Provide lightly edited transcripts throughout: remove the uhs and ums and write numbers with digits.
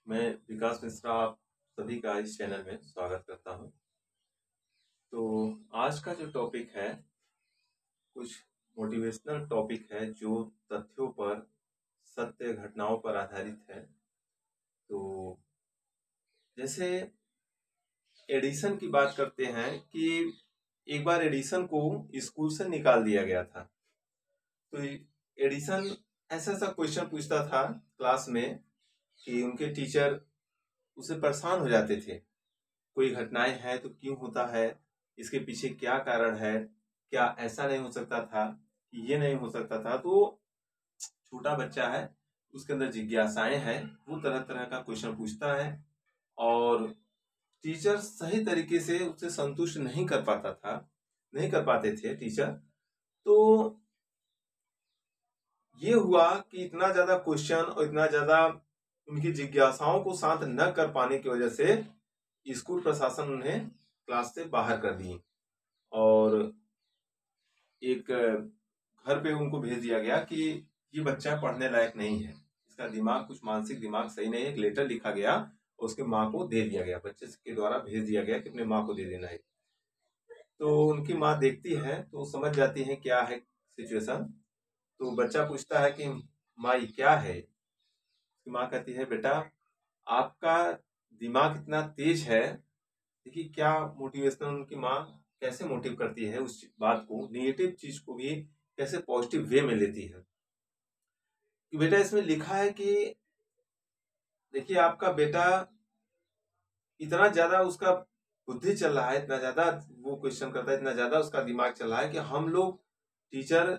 मैं विकास मिश्रा आप सभी का इस चैनल में स्वागत करता हूं। तो आज का जो टॉपिक है कुछ मोटिवेशनल टॉपिक है जो तथ्यों पर, सत्य घटनाओं पर आधारित है। तो जैसे एडिसन की बात करते हैं कि एक बार एडिसन को स्कूल से निकाल दिया गया था। तो एडिसन ऐसा ऐसा क्वेश्चन पूछता था क्लास में कि उनके टीचर उससे परेशान हो जाते थे। कोई घटनाएं हैं तो क्यों होता है, इसके पीछे क्या कारण है, क्या ऐसा नहीं हो सकता था, ये नहीं हो सकता था। तो छोटा बच्चा है, उसके अंदर जिज्ञासाएं हैं, वो तरह तरह का क्वेश्चन पूछता है और टीचर सही तरीके से उसे संतुष्ट नहीं कर पाता था, नहीं कर पाते थे टीचर। तो ये हुआ कि इतना ज्यादा क्वेश्चन और इतना ज्यादा उनकी जिज्ञासाओं को शांत न कर पाने की वजह से स्कूल प्रशासन उन्हें क्लास से बाहर कर दी और एक घर पे उनको भेज दिया गया कि ये बच्चा पढ़ने लायक नहीं है, इसका दिमाग कुछ मानसिक दिमाग सही नहीं है। एक लेटर लिखा गया और उसके माँ को दे दिया गया, बच्चे के द्वारा भेज दिया गया कि अपने माँ को दे देना है। तो उनकी माँ देखती है तो समझ जाती है क्या है सिचुएशन। तो बच्चा पूछता है कि माँ ये क्या है। उसकी माँ कहती है बेटा आपका दिमाग इतना तेज है। देखिए क्या मोटिवेशनल, उनकी माँ कैसे मोटिव करती है उस बात को, निगेटिव चीज को भी कैसे पॉजिटिव वे में लेती है कि बेटा इसमें लिखा है कि देखिए आपका बेटा इतना ज्यादा उसका बुद्धि चल रहा है, इतना ज्यादा वो क्वेश्चन करता है, इतना ज्यादा उसका दिमाग चल रहा है कि हम लोग टीचर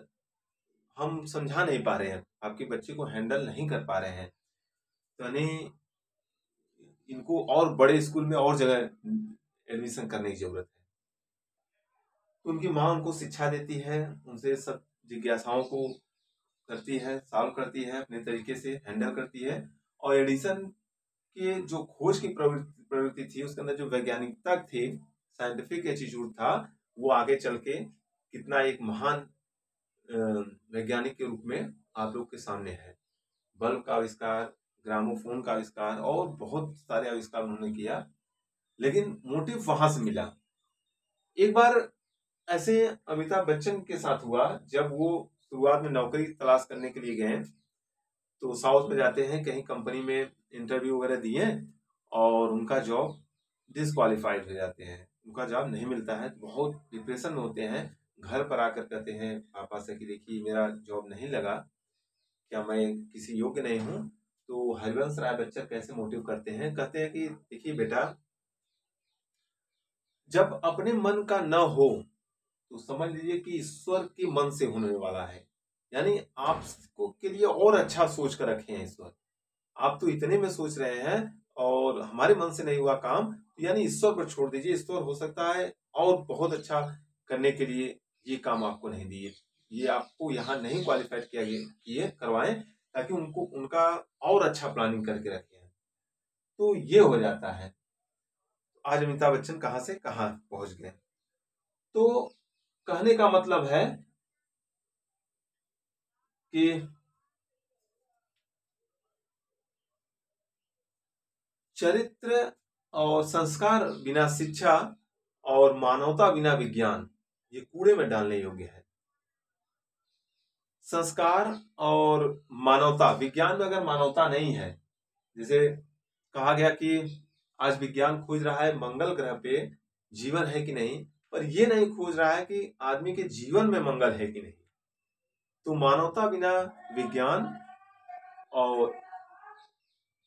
हम समझा नहीं पा रहे हैं, आपके बच्चे को हैंडल नहीं कर पा रहे हैं। तो यानी इनको और बड़े स्कूल में और जगह एडमिशन करने की जरूरत है। तो उनकी माँ उनको शिक्षा देती है, उनसे सब जिज्ञासाओं को करती है, सॉल्व करती है, अपने तरीके से हैंडल करती है। और एडिसन के जो खोज की प्रवृत्ति थी, उसके अंदर जो वैज्ञानिकता थी, साइंटिफिक एटीट्यूड था, वो आगे चल के कितना एक महान वैज्ञानिक के रूप में आप लोग के सामने है। बल्ब का आविष्कार, ग्रामोफोन का आविष्कार और बहुत सारे आविष्कार उन्होंने किया, लेकिन मोटिव वहां से मिला। एक बार ऐसे अमिताभ बच्चन के साथ हुआ, जब वो शुरुआत में नौकरी तलाश करने के लिए गए तो साउथ में जाते हैं, कहीं कंपनी में इंटरव्यू वगैरह दिए और उनका जॉब डिसक्वालीफाइड हो जाते हैं, उनका जॉब नहीं मिलता है। बहुत डिप्रेशन में होते हैं, घर पर आकर कहते हैं पापा से कि देखिए मेरा जॉब नहीं लगा, क्या मैं किसी योग्य नहीं हूँ। तो हरिवंश राय बच्चन कैसे मोटिव करते हैं, कहते हैं कि देखिए बेटा जब अपने मन का न हो तो समझ लीजिए कि ईश्वर के मन से होने वाला है। यानी आपको के लिए और अच्छा सोच कर रखे हैं ईश्वर, आप तो इतने में सोच रहे हैं और हमारे मन से नहीं हुआ काम, यानी ईश्वर पर छोड़ दीजिए, ईश्वर हो सकता है और बहुत अच्छा करने के लिए ये काम आपको नहीं दिए, ये आपको यहाँ नहीं क्वालिफाइड किया किए करवाएं, ताकि उनको उनका और अच्छा प्लानिंग करके रखें। तो ये हो जाता है। आज अमिताभ बच्चन कहाँ से कहाँ पहुंच गए। तो कहने का मतलब है कि चरित्र और संस्कार बिना शिक्षा और मानवता बिना विज्ञान, ये कूड़े में डालने योग्य है। संस्कार और मानवता, विज्ञान में अगर मानवता नहीं है, जैसे कहा गया कि आज विज्ञान खोज रहा है मंगल ग्रह पे जीवन है कि नहीं, पर यह नहीं खोज रहा है कि आदमी के जीवन में मंगल है कि नहीं। तो मानवता बिना विज्ञान और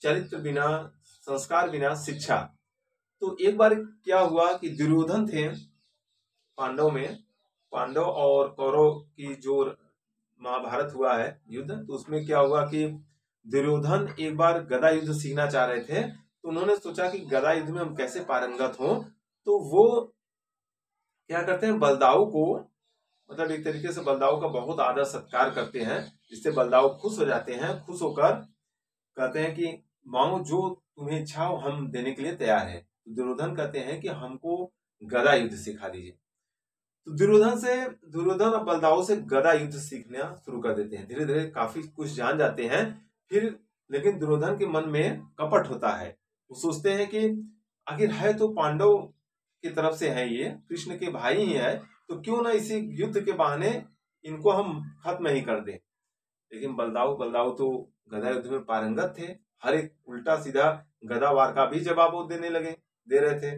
चरित्र बिना, संस्कार बिना शिक्षा। तो एक बार क्या हुआ कि दुर्योधन थे पांडव में, पांडव और कौरव की जो महाभारत हुआ है युद्ध, तो उसमें क्या हुआ कि दुर्योधन एक बार गदा युद्ध सीखना चाह रहे थे। तो उन्होंने सोचा कि गदा युद्ध में हम कैसे पारंगत हों। तो वो क्या करते हैं, बलदाऊ को, मतलब एक तरीके से बलदाऊ का बहुत आदर सत्कार करते हैं, जिससे बलदाऊ खुश हो जाते हैं। खुश होकर कहते हैं कि मांगो जो तुम्हें इच्छा हो, हम देने के लिए तैयार है। तो दुर्योधन कहते हैं कि हमको गदा युद्ध सिखा दीजिए। तो दुर्योधन और बलदाऊ से गदा युद्ध सीखना शुरू कर देते हैं। धीरे धीरे काफी कुछ जान जाते हैं। फिर लेकिन दुर्योधन के मन में कपट होता है। वो सोचते हैं कि आखिर है तो पांडव की तरफ से है, ये कृष्ण के भाई ही है, तो क्यों ना इसी युद्ध के बहाने इनको हम खत्म ही कर दें। लेकिन बलदाऊ तो गदा युद्ध में पारंगत थे, हर एक उल्टा सीधा गदा वार का भी जवाब वो दे रहे थे।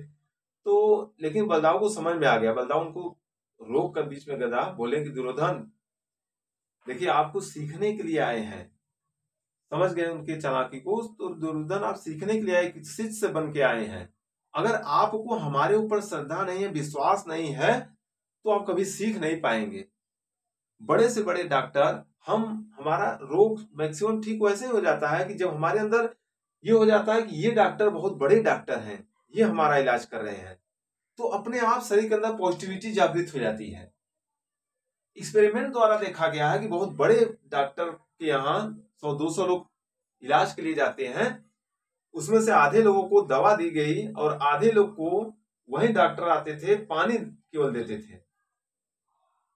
तो लेकिन बलदाऊ को समझ में आ गया। बलदाऊ उनको रोक कर बीच में गदा बोले कि दुर्योधन देखिए, आपको सीखने के लिए आए हैं। समझ गए उनके चालाकी को। तो दुर्योधन, आप सीखने के लिए आए, शिष्य बन के आए हैं। अगर आपको हमारे ऊपर श्रद्धा नहीं है, विश्वास नहीं है, तो आप कभी सीख नहीं पाएंगे। बड़े से बड़े डॉक्टर, हमारा रोग मैक्सिमम ठीक वैसे हो जाता है कि जब हमारे अंदर ये हो जाता है कि ये डॉक्टर बहुत बड़े डॉक्टर हैं, ये हमारा इलाज कर रहे हैं, तो अपने आप शरीर के अंदर पॉजिटिविटी जागृत हो जाती है। एक्सपेरिमेंट द्वारा देखा गया है कि बहुत बड़े डॉक्टर के यहाँ 100-200 लोग इलाज के लिए जाते हैं, उसमें से आधे लोगों को दवा दी गई और आधे लोग को वही डॉक्टर आते थे, पानी केवल देते थे।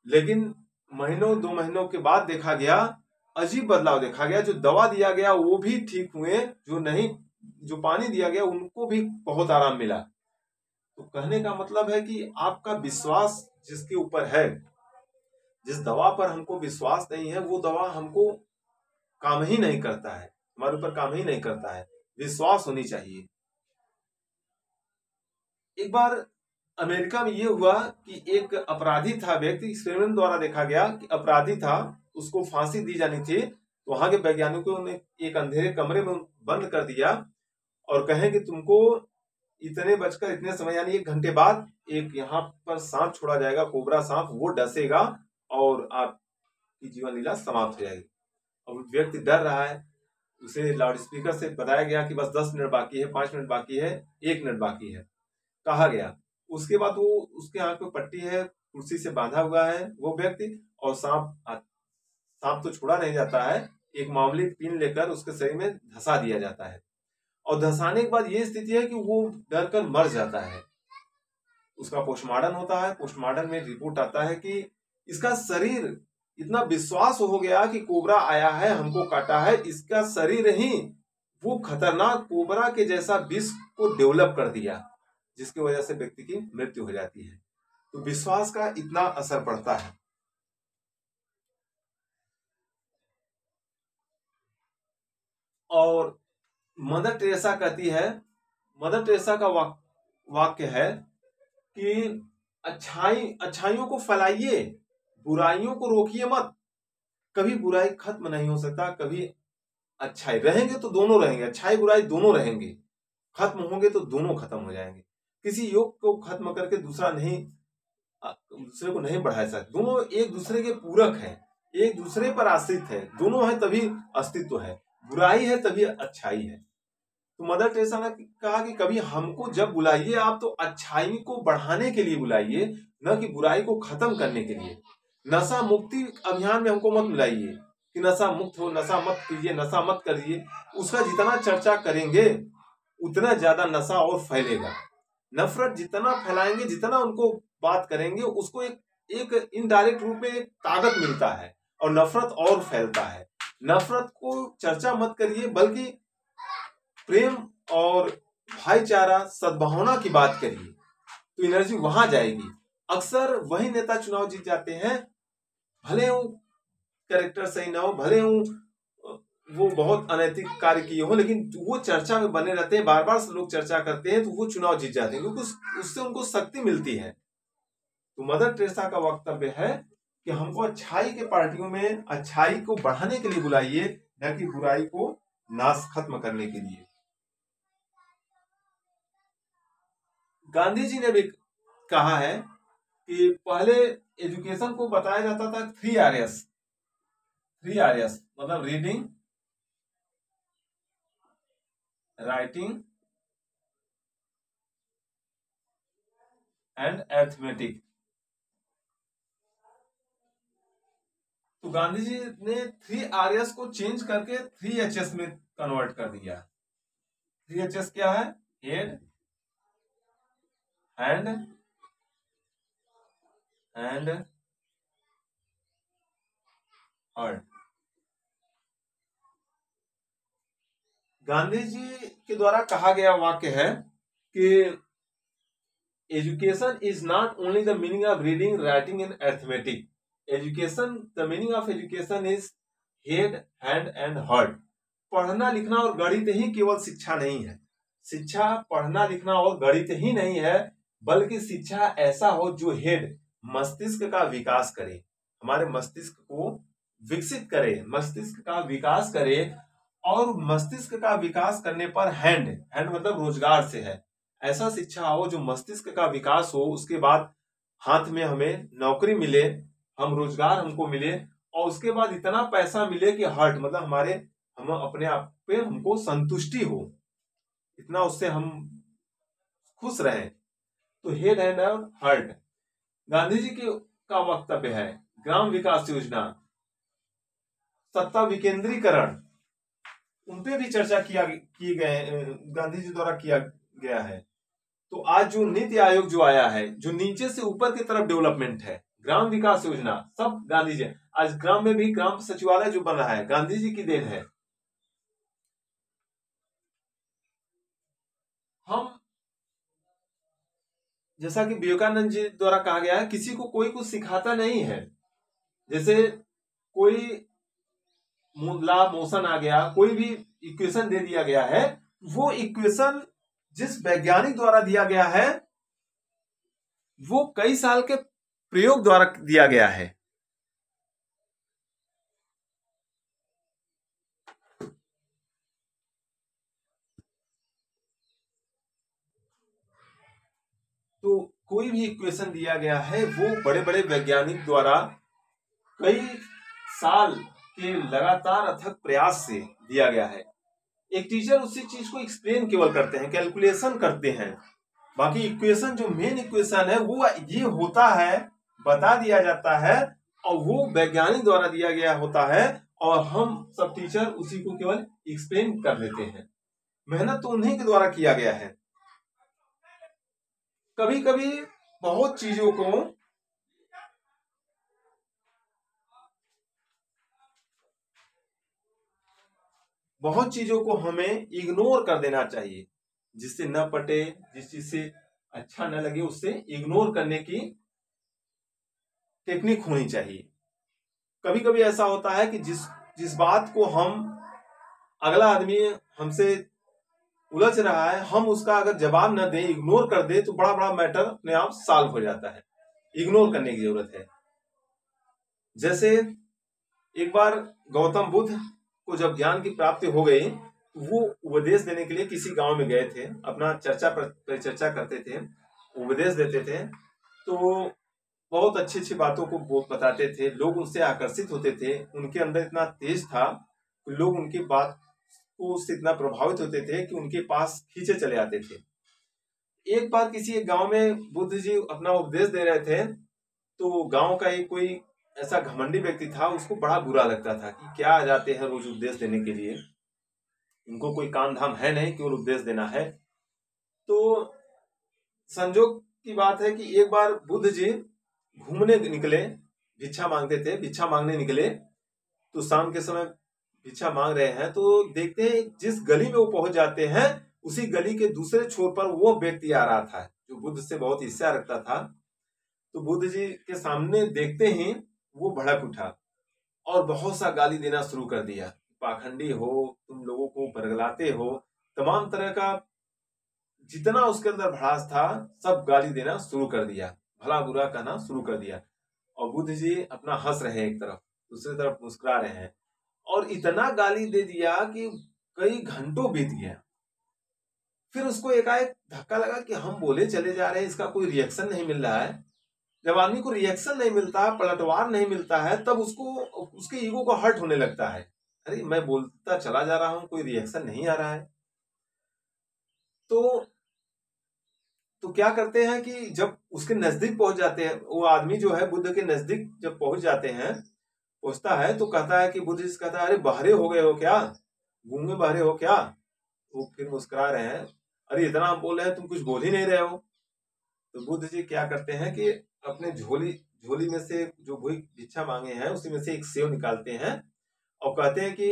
लेकिन महीनों 2 महीनों के बाद देखा गया, अजीब बदलाव देखा गया। जो दवा दिया गया वो भी ठीक हुए, जो पानी दिया गया उनको भी बहुत आराम मिला। तो कहने का मतलब है कि आपका विश्वास जिसके ऊपर है, जिस दवा पर हमको विश्वास नहीं है, वो दवा हमको काम ही नहीं करता है, हमारे ऊपर काम ही नहीं करता है। विश्वास होनी चाहिए। एक बार अमेरिका में ये हुआ कि एक अपराधी था व्यक्ति, एक्सपेरिमेंट द्वारा देखा गया कि अपराधी था, उसको फांसी दी जानी थी। तो वहां के वैज्ञानिकों ने एक अंधेरे कमरे में बंद कर दिया और कहे कि तुमको इतने बजकर इतने समय यानी 1 घंटे बाद एक यहाँ पर सांप छोड़ा जाएगा, कोबरा सांप, वो डसेगा और आपकी जीवन लीला समाप्त हो जाएगी। अब व्यक्ति डर रहा है, उसे लाउड स्पीकर से बताया गया कि बस 10 मिनट बाकी है, 5 मिनट बाकी है, 1 मिनट बाकी है, कहा गया। उसके बाद वो, उसके आंख पे पट्टी है, कुर्सी से बांधा हुआ है वो व्यक्ति, और सांप तो छोड़ा नहीं जाता है, एक मामूली पिन लेकर उसके शरीर में धंसा दिया जाता है। और धंसाने के बाद ये स्थिति है कि वो डर कर मर जाता है। उसका पोस्टमार्टम होता है, पोस्टमार्टम में रिपोर्ट आता है कि इसका शरीर, इतना विश्वास हो गया कि कोबरा आया है, हमको काटा है, इसका शरीर ही वो खतरनाक कोबरा के जैसा विष को डेवलप कर दिया, जिसकी वजह से व्यक्ति की मृत्यु हो जाती है। तो विश्वास का इतना असर पड़ता है। और मदर टेरेसा कहती है, मदर टेरेसा का वाक्य है कि अच्छाइयों को फैलाइए, बुराइयों को रोकिए मत। कभी बुराई खत्म नहीं हो सकता, कभी अच्छाई रहेंगे तो दोनों रहेंगे, अच्छाई बुराई दोनों रहेंगे। खत्म होंगे तो दोनों खत्म हो जाएंगे। किसी योग को खत्म करके दूसरे को नहीं बढ़ा सकते। दोनों एक दूसरे के पूरक हैं, एक दूसरे पर आश्रित है, दोनों है तभी अस्तित्व है। बुराई है तभी अच्छाई है। तो मदर टेरेसा ने कहा कि कभी हमको जब बुलाइए आप, तो अच्छाई को बढ़ाने के लिए बुलाइए, न कि बुराई को खत्म करने के लिए। नशा मुक्ति अभियान में हमको मत मिलाइए कि नशा मुक्त हो, नशा मत कीजिए, नशा मत करिए। उसका जितना चर्चा करेंगे उतना ज्यादा नशा और फैलेगा। नफरत जितना फैलाएंगे, जितना उनको बात करेंगे, उसको एक इनडायरेक्ट रूप में एक ताकत मिलता है और नफरत और फैलता है। नफरत को चर्चा मत करिए, बल्कि प्रेम और भाईचारा, सद्भावना की बात करिए, तो एनर्जी वहां जाएगी। अक्सर वही नेता चुनाव जीत जाते हैं, भले वो कैरेक्टर सही ना हो, भले वो बहुत अनैतिक कार्य किए हो, लेकिन वो चर्चा में बने रहते हैं, बार बार से लोग चर्चा करते हैं, तो वो चुनाव जीत जाते हैं, क्योंकि उससे उनको शक्ति मिलती है। तो मदर टेरेसा का वक्तव्य है कि हमको अच्छाई के पार्टियों में अच्छाई को बढ़ाने के लिए बुलाइए, न कि बुराई को नाश खत्म करने के लिए। गांधी जी ने भी कहा है कि पहले एजुकेशन को बताया जाता था 3 आर्यस। 3 आर्यस मतलब रीडिंग, राइटिंग एंड अरिथमेटिक। तो गांधी जी ने 3 आर्यस को चेंज करके 3 HS में कन्वर्ट कर दिया। 3 HS क्या है? Head, hand and heart. Gandhi ji के द्वारा कहा गया वाक्य है कि education is not only the meaning of reading writing and arithmetic, education the meaning of education is head hand and heart. पढ़ना लिखना और गणित ही केवल शिक्षा नहीं है। शिक्षा पढ़ना लिखना और गणित ही नहीं है, बल्कि शिक्षा ऐसा हो जो हेड मस्तिष्क का विकास करे, हमारे मस्तिष्क को विकसित करे, मस्तिष्क का विकास करे। और मस्तिष्क का विकास करने पर हैंड हैंड मतलब रोजगार से है, ऐसा शिक्षा हो जो मस्तिष्क का विकास हो, उसके बाद हाथ में हमें नौकरी मिले, हम रोजगार हमको मिले, और उसके बाद इतना पैसा मिले कि हार्ट मतलब हम अपने आप पे हमको संतुष्टि हो, इतना उससे हम खुश रहें। तो हेड हैंड और हार्ट। गांधी जी का वक्तव्य है ग्राम विकास योजना, सत्ता विकेंद्रीकरण, उनपे भी चर्चा की गए गांधी जी द्वारा किया गया है। तो आज जो नीति आयोग जो आया है, जो नीचे से ऊपर की तरफ डेवलपमेंट है, ग्राम विकास योजना, सब गांधी जी। आज ग्राम में भी ग्राम सचिवालय जो बन रहा है, गांधी जी की देन है। हम जैसा कि विवेकानंद जी द्वारा कहा गया है, किसी को कोई कुछ सिखाता नहीं है। जैसे कोई ला मोशन आ गया, कोई भी इक्वेशन दे दिया गया है, वो इक्वेशन जिस वैज्ञानिक द्वारा दिया गया है वो कई साल के प्रयोग द्वारा दिया गया है। तो कोई भी इक्वेशन दिया गया है वो बड़े बड़े वैज्ञानिक द्वारा कई साल के लगातार अथक प्रयास से दिया गया है। एक टीचर उसी चीज को एक्सप्लेन केवल करते हैं, कैलकुलेशन करते हैं, बाकी इक्वेशन जो मेन इक्वेशन है वो ये होता है, बता दिया जाता है, और वो वैज्ञानिक द्वारा दिया गया होता है, और हम सब टीचर उसी को केवल एक्सप्लेन कर देते हैं। मेहनत तो उन्हीं के द्वारा किया गया है। कभी कभी बहुत चीजों को हमें इग्नोर कर देना चाहिए, जिससे न पटे, जिस चीज से अच्छा न लगे उससे इग्नोर करने की टेक्निक होनी चाहिए। कभी कभी ऐसा होता है कि जिस बात को हम अगला आदमी हमसे उलझ रहा है, हम उसका अगर जवाब न दें, इग्नोर कर दे, तो बड़ा बड़ा मैटर अपने आप सॉल्व हो जाता है। इग्नोर करने की जरूरत है। जैसे एक बार गौतम बुद्ध को जब ज्ञान की प्राप्ति हो गई, वो उपदेश देने के लिए किसी गांव में गए थे, अपना परिचर्चा करते थे, उपदेश देते थे। तो बहुत अच्छी अच्छी बातों को बताते थे, लोग उनसे आकर्षित होते थे, उनके अंदर इतना तेज था कि लोग उनकी बात को उससे इतना प्रभावित होते थे कि उनके पास खींचे चले आते थे। एक बार किसी एक गांव में बुद्ध जी अपना उपदेश दे रहे थे, तो गांव का एक कोई ऐसा घमंडी व्यक्ति था, उसको बड़ा बुरा लगता था कि क्या आ जाते हैं रोज उपदेश देने के लिए, इनको कोई काम धाम है नहीं, केवल उपदेश देना है। तो संजोग की बात है कि एक बार बुद्ध जी घूमने निकले, भिक्षा मांगते थे, भिक्षा मांगने निकले, तो शाम के समय भिक्षा मांग रहे हैं, तो देखते हैं जिस गली में वो पहुंच जाते हैं, उसी गली के दूसरे छोर पर वो व्यक्ति आ रहा था जो बुद्ध से बहुत ईर्ष्या रखता था। तो बुद्ध जी के सामने देखते ही वो भड़क उठा और बहुत सा गाली देना शुरू कर दिया। पाखंडी हो, तुम लोगों को बरगलाते हो, तमाम तरह का जितना उसके अंदर भड़ास था सब गाली देना शुरू कर दिया, भला बुरा कहना शुरू कर दिया। और बुद्ध जी अपना हंस रहे हैं, एक तरफ, दूसरी तरफ मुस्कुरा रहे हैं, और इतना गाली दे दिया कि कई घंटों बीत गया। फिर उसको एकाएक धक्का लगा कि हम बोले चले जा रहे हैं, इसका कोई रिएक्शन नहीं मिल रहा है। जब आदमी को रिएक्शन नहीं मिलता, पलटवार नहीं मिलता है, तब उसको उसके ईगो को हर्ट होने लगता है। अरे मैं बोलता चला जा रहा हूं, कोई रिएक्शन नहीं आ रहा है। तो क्या करते हैं कि जब उसके नजदीक पहुंच जाते हैं, वो आदमी जो है बुद्ध के नजदीक जब पहुंच जाते हैं, पहुंचता है, तो कहता है कि बुद्ध जी कहता है, अरे बहरे हो गए हो क्या, गूंगे बहरे हो क्या। वो फिर मुस्कुरा रहे हैं, अरे इतना हम बोल रहे हैं, तुम कुछ बोल ही नहीं रहे हो। तो बुद्ध जी क्या करते हैं कि अपने झोली में से जो वही भिक्षा मांगे हैं उसी में से एक सेव निकालते हैं और कहते हैं कि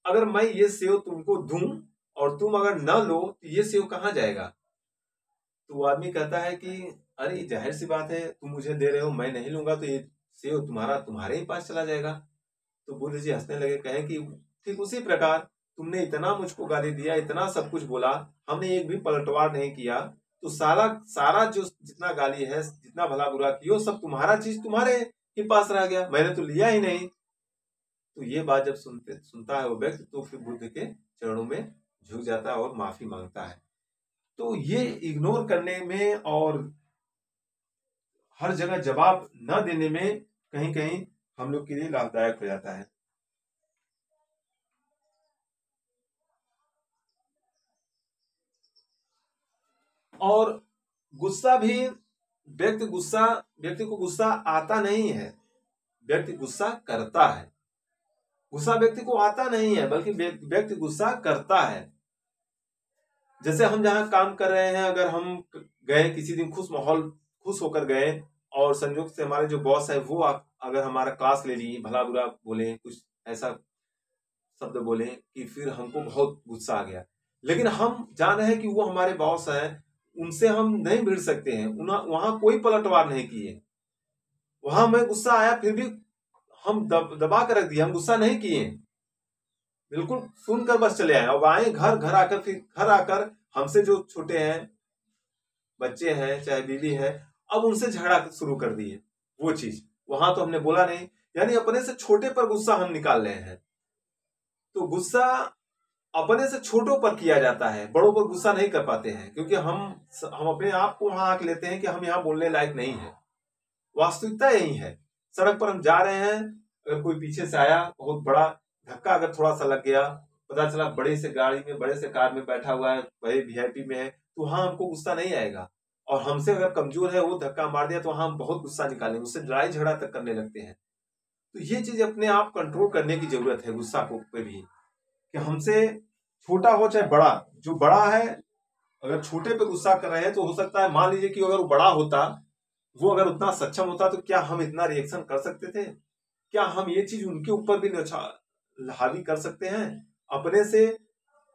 अगर मैं ये सेव तुमको दूं और तुम अगर न लो तो ये सेव कहाँ जाएगा? तो वो आदमी कहता है कि अरे जाहिर सी बात है, तुम मुझे दे रहे हो, मैं नहीं लूंगा तो ये सेव तुम्हारे ही पास चला जाएगा। तो बुद्ध जी हंसने लगे, कहें कि ठीक उसी प्रकार तुमने इतना मुझको गाली दिया, इतना सब कुछ बोला, हमने एक भी पलटवार नहीं किया, तो सारा सारा जो जितना गाली है, जितना भला बुरा किया, सब तुम्हारा चीज तुम्हारे ही पास रह गया, मैंने तो लिया ही नहीं। तो ये बात जब सुनता है वो व्यक्ति, तो फिर बुद्ध के चरणों में झुक जाता है और माफी मांगता है। तो ये इग्नोर करने में और हर जगह जवाब न देने में कहीं कहीं हम लोग के लिए लाभदायक हो जाता है। और गुस्सा भी व्यक्ति को गुस्सा आता नहीं है, व्यक्ति गुस्सा करता है। गुस्सा व्यक्ति को आता नहीं है, बल्कि व्यक्ति गुस्सा करता है। जैसे हम जहां काम कर रहे हैं, अगर हम गए किसी दिन खुश होकर गए, और संयोग से हमारे जो बॉस है वो अगर हमारा क्लास ले लिए, भला बुरा बोले, कुछ ऐसा शब्द बोले कि फिर हमको बहुत गुस्सा आ गया, लेकिन हम जान रहे हैं कि वो हमारे बॉस हैं, उनसे हम नहीं भिड़ सकते हैं, वहां कोई पलटवार नहीं किए, वहां हमें गुस्सा आया फिर भी हम दबा कर रख दिए, हम गुस्सा नहीं किए, बिल्कुल सुनकर बस चले आए। अब आए घर आकर हमसे जो छोटे हैं, बच्चे हैं चाहे बीवी है, अब उनसे झगड़ा शुरू कर दिए। वो चीज वहां तो हमने बोला नहीं, यानी अपने से छोटे पर गुस्सा हम निकाल रहे हैं। तो गुस्सा अपने से छोटों पर किया जाता है, बड़ों पर गुस्सा नहीं कर पाते हैं, क्योंकि हम अपने आप को वहां आंक लेते हैं कि हम यहाँ बोलने लायक नहीं है। वास्तविकता यही है, सड़क पर हम जा रहे हैं, अगर कोई पीछे से आया, बहुत बड़ा धक्का अगर थोड़ा सा लग गया, पता चला बड़े से गाड़ी में, बड़े से कार में बैठा हुआ है, बड़े वीआईपी में है, तो वहां हमको गुस्सा नहीं आएगा। और हमसे अगर कमजोर है, वो धक्का मार दिया, तो वहां हम बहुत गुस्सा निकालेंगे, उससे लड़ाई झगड़ा तक करने लगते हैं। तो ये चीज अपने आप कंट्रोल करने की जरूरत है गुस्सा को पे भी, कि हमसे छोटा हो चाहे बड़ा, जो बड़ा है अगर छोटे पे गुस्सा कर रहे हैं, तो हो सकता है मान लीजिए कि अगर वो बड़ा होता, वो अगर उतना सक्षम होता, तो क्या हम इतना रिएक्शन कर सकते थे? क्या हम ये चीज उनके ऊपर भी हावी कर सकते हैं? अपने से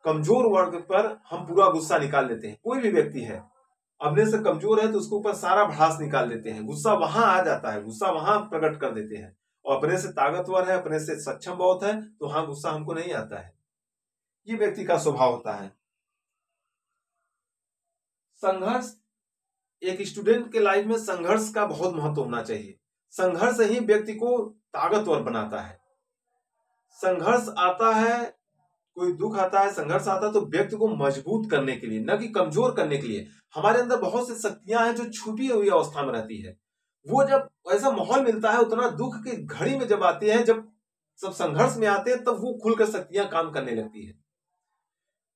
कमजोर वर्ग पर हम पूरा गुस्सा निकाल लेते हैं। कोई भी व्यक्ति है अपने से कमजोर है तो उसके ऊपर सारा भड़ास निकाल देते हैं, गुस्सा वहां आ जाता है, गुस्सा वहां प्रकट कर देते हैं। और अपने से ताकतवर है, अपने से सक्षम बहुत है, तो वहां गुस्सा हमको नहीं आता है। ये व्यक्ति का स्वभाव होता है। संघर्ष, एक स्टूडेंट के लाइफ में संघर्ष का बहुत महत्व होना चाहिए। संघर्ष ही व्यक्ति को ताकतवर बनाता है। संघर्ष आता है, कोई दुख आता है, संघर्ष आता है तो व्यक्ति को मजबूत करने के लिए, न कि कमजोर करने के लिए। हमारे अंदर बहुत सी शक्तियां हैं जो छुपी हुई अवस्था में रहती है। वो जब ऐसा माहौल मिलता है, उतना दुख की घड़ी में जब आती है, जब सब संघर्ष में आते हैं, तब वो खुलकर शक्तियां काम करने लगती है।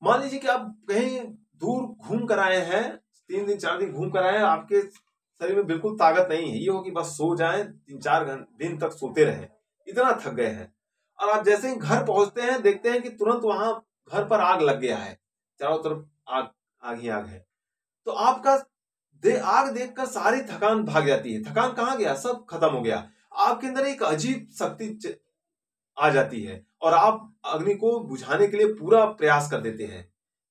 मान लीजिए कि आप कहीं दूर घूम कर आए हैं, 3 दिन 4 दिन घूम कर आए हैं, आपके शरीर में बिल्कुल ताकत नहीं है, ये हो कि बस सो जाएं, 3-4 दिन तक सोते रहें, इतना थक गए हैं। और आप जैसे ही घर पहुंचते हैं, देखते हैं कि तुरंत वहां घर पर आग लग गया है, चारों तरफ आग आग ही आग है। तो आपका आग देखकर सारी थकान भाग जाती है। थकान कहाँ गया? सब खत्म हो गया। आपके अंदर एक अजीब शक्ति आ जाती है और आप अग्नि को बुझाने के लिए पूरा प्रयास कर देते हैं,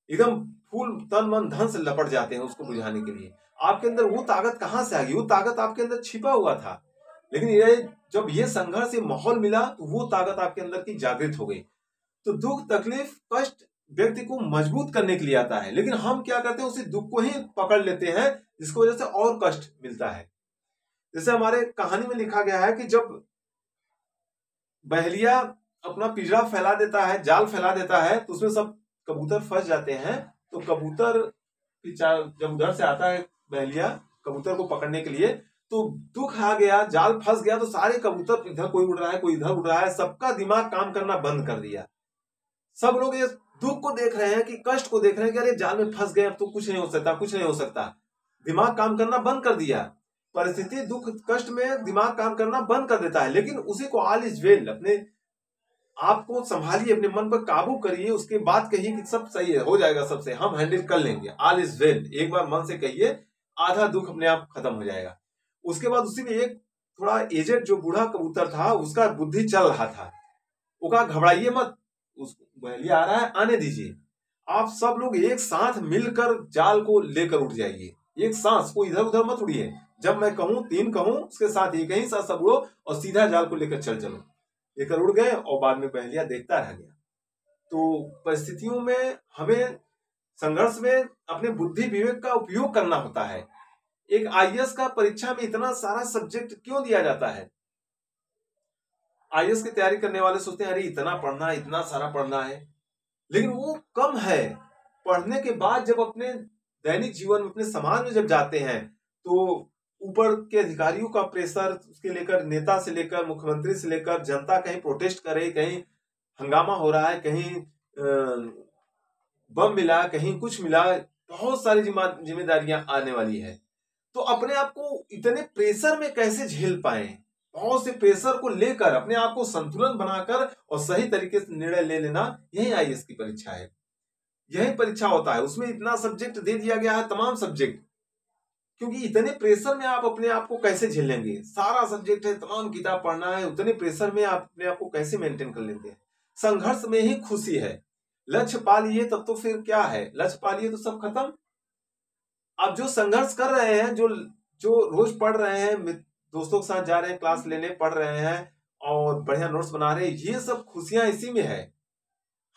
एकदम फूल तन मन धन से लपट जाते हैं उसको बुझाने के लिए। आपके अंदर वो ताकत कहां से आ गई? वो ताकत आपके अंदर छिपा हुआ था, लेकिन ये जब ये संघर्ष, ये माहौल मिला, तो वो ताकत आपके अंदर की जागृत हो गई। तो दुख, तकलीफ, कष्ट व्यक्ति को मजबूत करने के लिए आता है, लेकिन हम क्या करते हैं, उसी दुख को ही पकड़ लेते हैं, जिसकी वजह से और कष्ट मिलता है। जैसे हमारे कहानी में लिखा गया है कि जब बहेलिया अपना पिंजरा फैला देता है, जाल फैला देता है, तो उसमें सब कबूतर फंस जाते हैं। तो कबूतर जब उधर से आता है बहेलिया कबूतर को पकड़ने के लिए, तो दुख आ गया, जाल फंस गया, तो सारे कबूतर इधर कोई उड़ रहा है, कोई इधर उड़ रहा है, सबका दिमाग काम करना बंद कर दिया। सब लोग ये दुख को देख रहे हैं, कि कष्ट को देख रहे हैं कि अरे जाल में फंस गए, अब तो कुछ नहीं हो सकता, कुछ नहीं हो सकता। दिमाग काम करना बंद कर दिया। परिस्थिति, दुख, कष्ट में दिमाग काम करना बंद कर देता है, लेकिन उसी को ऑल इज वेल, अपने आप को संभालिए, अपने मन पर काबू करिए, उसके बाद कहिए कि सब सही है, हो जाएगा, सबसे हम हैंडल कर लेंगे, ऑल इज वेल। एक बार मन से कहिए, आधा दुख अपने आप खत्म हो जाएगा। उसके बाद उसी में एक थोड़ा एजेड जो बूढ़ा कबूतर था, उसका बुद्धि चल रहा था, वो कहा घबराइए मत, उस बहेलिया आ रहा है, आने दीजिए। आप सब लोग एक साथ मिलकर जाल को लेकर उठ जाइए, एक सांस को इधर उधर मत उड़िए। जब मैं कहूं 3 कहूं उसके साथ एक ही साथ सब उड़ो और सीधा जाल को लेकर चलो। लेकर उड़ गए और बाद में पहेलियां देखता रह गया। तो परिस्थितियों में हमें संघर्ष में अपने बुद्धि विवेक का उपयोग करना होता है। एक आईएएस का परीक्षा में इतना सारा सब्जेक्ट क्यों दिया जाता है? आईएएस की तैयारी करने वाले सोचते हैं अरे इतना पढ़ना है, इतना सारा पढ़ना है, लेकिन वो कम है। पढ़ने के बाद जब अपने दैनिक जीवन में, अपने समाज में जब जाते हैं तो ऊपर के अधिकारियों का प्रेशर, उसके लेकर नेता से लेकर मुख्यमंत्री से लेकर जनता कहीं प्रोटेस्ट करे, कहीं हंगामा हो रहा है, कहीं बम मिला, कहीं कुछ मिला, बहुत सारी जिम्मेदारियां आने वाली है। तो अपने आप को इतने प्रेशर में कैसे झेल पाए? बहुत से प्रेशर को लेकर अपने आप को संतुलन बनाकर और सही तरीके से निर्णय ले लेना, यही आईएएस की परीक्षा है। यही परीक्षा होता है। उसमें इतना सब्जेक्ट दे दिया गया है, तमाम सब्जेक्ट, क्योंकि इतने प्रेशर में आप अपने आप को कैसे झेलेंगे? सारा सब्जेक्ट है, तमाम किताब पढ़ना है, उतने प्रेशर में आप अपने आप को कैसे मेंटेन कर लेते हैं? संघर्ष में ही खुशी है। लक्ष्य पा लिए तब तो फिर क्या है? लक्ष्य पा लिए तो सब खत्म। अब जो संघर्ष कर रहे हैं, जो जो रोज पढ़ रहे हैं, दोस्तों के साथ जा रहे हैं, क्लास लेने, पढ़ रहे हैं और बढ़िया नोट्स बना रहे हैं, ये सब खुशियां इसी में है।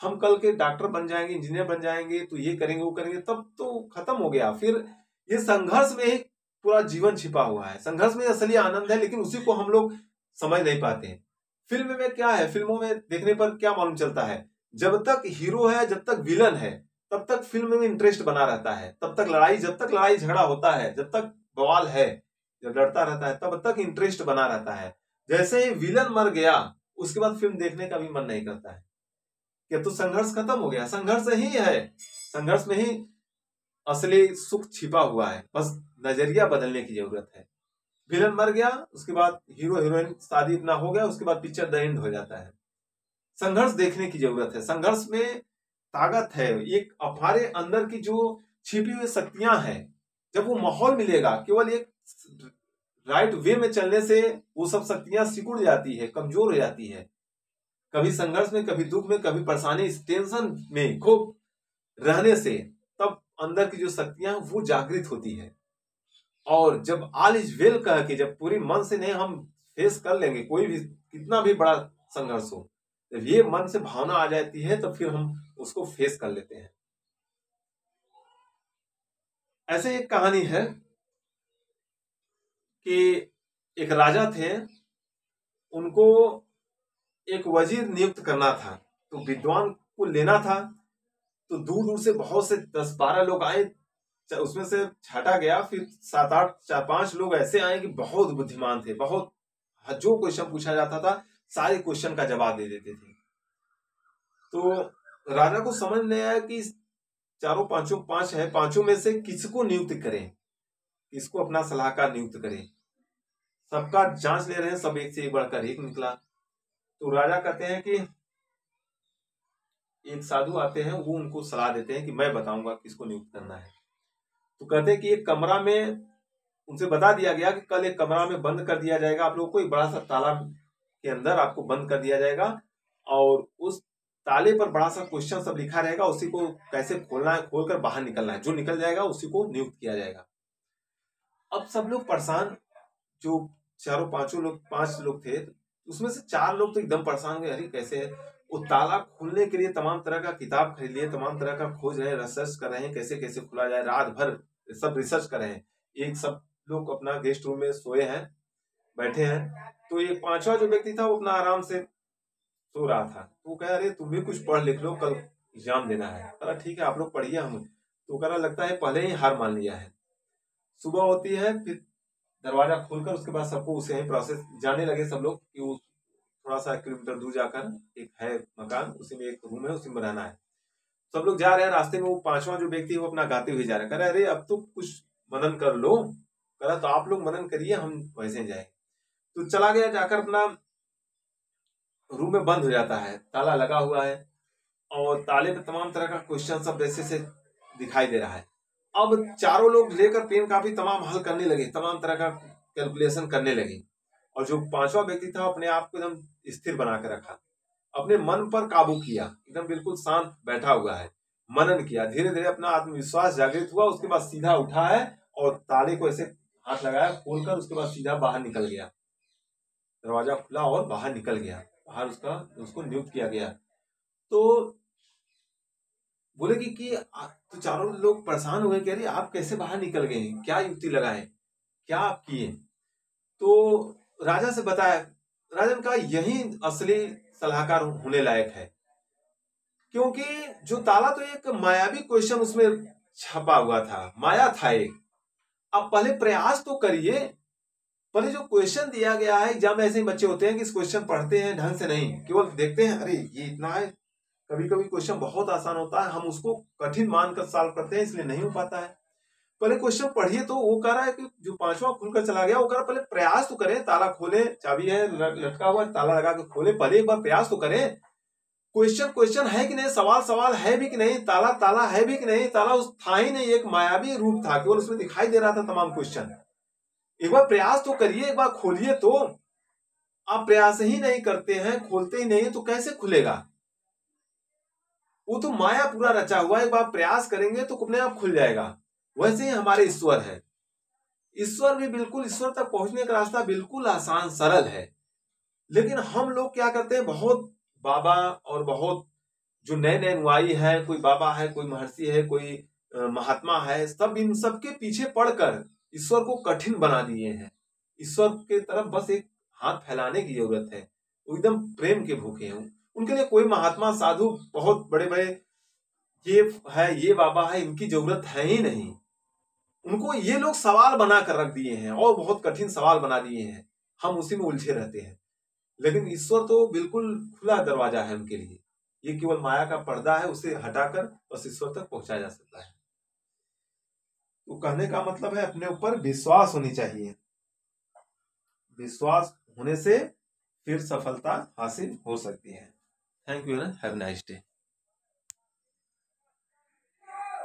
हम कल के डॉक्टर बन जाएंगे, इंजीनियर बन जाएंगे, तो ये करेंगे, वो करेंगे, तब तो खत्म हो गया। फिर ये संघर्ष में ही पूरा जीवन छिपा हुआ है। संघर्ष में असली आनंद है, लेकिन उसी को हम लोग समझ नहीं पाते हैं। फिल्म में क्या है? फिल्मों में देखने पर क्या मालूम चलता है? जब तक हीरो है, जब तक विलन है, तब तक फिल्म में इंटरेस्ट बना रहता है। तब तक लड़ाई, जब तक लड़ाई झगड़ा होता है, जब तक बवाल है, जब लड़ता रहता है, तब तक इंटरेस्ट बना रहता है। जैसे ही विलन मर गया, उसके बाद फिल्म देखने का भी मन नहीं करता है कि तो संघर्ष खत्म हो गया। संघर्ष ही है, संघर्ष में ही असली सुख छिपा हुआ है। बस नजरिया बदलने की जरूरत है। विलन मर गया, उसके बाद हीरो हीरोइन शादी अपना हो गया, उसके बाद पिक्चर द एंड हो जाता है। संघर्ष देखने की जरूरत है। संघर्ष में ताकत है। एक हमारे अंदर की जो छिपी हुई शक्तियां हैं, जब वो माहौल मिलेगा, केवल एक राइट वे में चलने से वो सब शक्तियां सिकुड़ जाती है, कमजोर हो जाती है। कभी संघर्ष में, कभी दुख में, कभी परेशानी, टेंशन में खूब रहने से तब अंदर की जो शक्तियां वो जागृत होती है। और जब ऑल इज वेल कह के, जब पूरी मन से नहीं हम फेस कर लेंगे, कोई भी कितना भी बड़ा संघर्ष हो, जब ये मन से भावना आ जाती है तब फिर हम उसको फेस कर लेते हैं। ऐसे एक कहानी है कि एक राजा थे, उनको एक वजीर नियुक्त करना था, तो विद्वान को लेना था। तो दूर दूर से बहुत से 10-12 लोग आए, उसमें से छाटा गया। फिर 7-8, 4-5 लोग ऐसे आए कि बहुत बुद्धिमान थे, बहुत जो क्वेश्चन पूछा जाता था सारे क्वेश्चन का जवाब दे देते थे। तो राजा को समझ नहीं आया कि चारों पांचों, 5 है, पांचों में से किसको नियुक्त करें, किसको अपना सलाहकार नियुक्त करें। सबका जांच ले रहे हैं, सब एक से एक बढ़कर एक निकला। तो राजा कहते हैं कि एक साधु आते हैं, वो उनको सलाह देते हैं कि मैं बताऊंगा किसको नियुक्त करना है। तो कहते हैं कि एक कमरा में, उनसे बता दिया गया कि कल एक कमरा में बंद कर दिया जाएगा आप लोगों को, एक बड़ा सा ताला के अंदर आपको बंद कर दिया जाएगा, और उस ताले पर बड़ा सा क्वेश्चन सब लिखा रहेगा, उसी को कैसे खोलना है, खोलकर बाहर निकलना है, जो निकल जाएगा उसी को नियुक्त किया जाएगा। अब सब लोग परेशान, जो चारों पांचों लोग, 5 लोग थे, उसमें से 4 लोग तो एकदम परेशान हुए, अरे कैसे है? वो ताला खोलने के लिए तमाम तरह का किताब खरीद लिए, तमाम तरह का खोज रहे हैं, रिसर्च कर रहे हैं, कैसे कैसे खुला जाए, रात भर सब रिसर्च कर रहे हैं। एक सब लोग अपना गेस्ट रूम में सोए हैं, बैठे हैं। तो एक 5वां जो व्यक्ति था वो अपना आराम से सो रहा था। तो वो कह अरे तुम भी कुछ पढ़ लिख लो, कल एग्जाम देना है। कहा ठीक है आप लोग पढ़िए, हम तो कह लगता है पहले ही हार मान लिया है। सुबह होती है, फिर दरवाजा खोलकर उसके बाद सबको उसे ही प्रोसेस जाने लगे सब लोग कि वो थोड़ा सा किलोमीटर दूर जाकर एक है मकान, उसी में एक रूम है, उसी में रहना है। सब लोग जा रहे हैं, रास्ते में वो 5वां जो व्यक्ति है वो अपना गाते हुए जा रहा है। कह रहे अरे अब तो कुछ मनन कर लो। कह रहा तो आप लोग मनन करिए, हम वैसे जाए। तो चला गया, जाकर अपना रूम में बंद हो जाता है, ताला लगा हुआ है और ताले पे तमाम तरह का क्वेश्चन सब वैसे से दिखाई दे रहा है। अब चारों लोग लेकर पेन कापी तमाम हल करने लगे, तमाम तरह का कैलकुलेशन करने लगे। और जो 5वां व्यक्ति था अपने आप को एकदम स्थिर बना के रखा, अपने मन पर काबू किया, एकदम बिल्कुल शांत बैठा हुआ है। मनन किया, धीरे धीरे अपना आत्मविश्वास जागृत हुआ, उसके बाद सीधा उठा है और ताले को ऐसे हाथ लगाया खोलकर, उसके बाद सीधा बाहर निकल गया, दरवाजा खुला और बाहर निकल गया, बाहर उसको नियुक्त किया गया। तो बोले कि तो चारों लोग परेशान हो गए कि अरे आप कैसे बाहर निकल गए, क्या युक्ति लगाए, क्या आप किए। तो राजा से बताया, राजा ने कहा यही असली सलाहकार होने लायक है, क्योंकि जो ताला तो एक मायावी क्वेश्चन उसमें छपा हुआ था, माया था एक। अब पहले प्रयास तो करिए, पहले जो क्वेश्चन दिया गया है, एग्जाम में ऐसे ही बच्चे होते हैं कि इस क्वेश्चन पढ़ते हैं ढंग से नहीं, केवल देखते हैं अरे ये इतना है, कभी कभी क्वेश्चन बहुत आसान होता है, हम उसको कठिन मानकर सॉल्व करते हैं, इसलिए नहीं हो पाता है। पहले क्वेश्चन पढ़िए। तो वो कह रहा है कि जो पांचवा खुलकर चला गया, वो कह रहा है पहले प्रयास तो करें, ताला खोले, चाबी है लटका हुआ, ताला लगा के खोले, पहले एक बार प्रयास तो करें। क्वेश्चन है कि नहीं, सवाल है भी कि नहीं, ताला है भी कि नहीं, ताला उस था ही नहीं, एक मायावी रूप था, केवल उसमें दिखाई दे रहा था तमाम क्वेश्चन। एक बार प्रयास तो करिए, एक बार खोलिए। तो आप प्रयास ही नहीं करते हैं, खोलते ही नहीं, तो कैसे खुलेगा? वो तो माया पूरा रचा हुआ है, एक बार प्रयास करेंगे तो अपने आप खुल जाएगा। वैसे ही हमारे ईश्वर है, ईश्वर भी बिल्कुल, ईश्वर तक पहुंचने का रास्ता बिल्कुल आसान सरल है। लेकिन हम लोग क्या करते हैं, बहुत बाबा और बहुत जो नए नए अनुयायी है, कोई बाबा है, कोई महर्षि है, कोई महात्मा है, सब इन सब के पीछे पड़कर ईश्वर को कठिन बना दिए हैं। ईश्वर के तरफ बस एक हाथ फैलाने की जरूरत है, वो एकदम प्रेम के भूखे हैं। उनके लिए कोई महात्मा साधु बहुत बड़े बड़े ये है, ये बाबा है, इनकी जरूरत है ही नहीं। उनको ये लोग सवाल बना कर रख दिए हैं और बहुत कठिन सवाल बना दिए हैं, हम उसी में उलझे रहते हैं। लेकिन ईश्वर तो बिल्कुल खुला दरवाजा है उनके लिए, ये केवल माया का पर्दा है, उसे हटाकर बस ईश्वर तक पहुंचाया जा सकता है। तो कहने का मतलब है अपने ऊपर विश्वास होनी चाहिए, विश्वास होने से फिर सफलता हासिल हो सकती है। Thank you, have nice day.